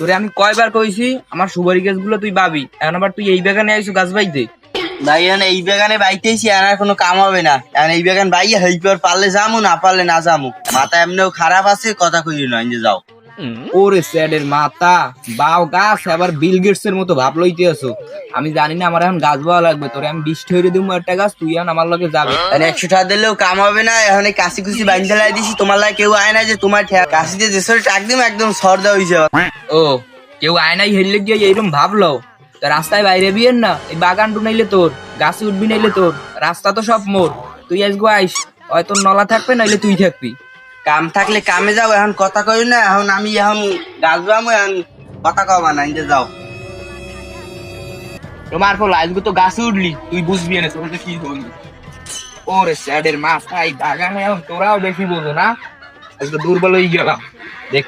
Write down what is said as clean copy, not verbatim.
তোরে আমি কয়বার কইছি আমার সুপারি গাছগুলো তুই পাবি, এখন আবার তুই এই বাগানে আইসু গাছ বাইতে। ভাই এখন এই বাগানে বাইতেছি, আর কোনো কাম হবে না। এখন এই বাগান বাইয়া হইবার পারলে যামু, না পারলে না যামু। মাথা এমনিও খারাপ আছে, কথা কই নয় যে যাও। ওরে স্যাডের মাথা, বাও গাছ আবার বিল গেটস এর মতো ভাব লইতে আসো। আমি জানি না আমার এখন গাছ বাওয়া লাগবে, তোরে আমি 20 ঠেরে দিব একটা গাছ, তুই এখন আমার লগে যাবে। এখন 100 টাকা দিলেও কাম হবে না। এখন এই কাশি কুচি বাইন্ধে লাই দিছি, তোমার লাগে কেউ আয় না যে তোমার কাশিতে যে সরে টাক দিম একদম সর্দা হইছে। ও কেউ আয়নাই হেললে গিয়ে এইরকম ভাবলো, তা রাস্তায় বাইরে বিয়েন না, এই বাগান টুনাইলে তোর, গাছে উঠবি নাইলে তোর, রাস্তা তো সব মোর। তুই আজগো আইস, হয়তো নলা থাকবে নাইলে তুই থাকবি। কাম থাকলে কামে যাও, এখন কথা কই না। এখন আমি এখন গাছ বামু, এখন কথা কবা না, যে যাও। তোমার ফল আজগো তো গাছে উঠলি, তুই বুঝবি না তোর কি হলি। ওরে স্যাডের মাথা, এই বাগানে এখন তোরাও বেশি বোঝো না, আজকে দুর্বল হয়ে গেলাম দেখ।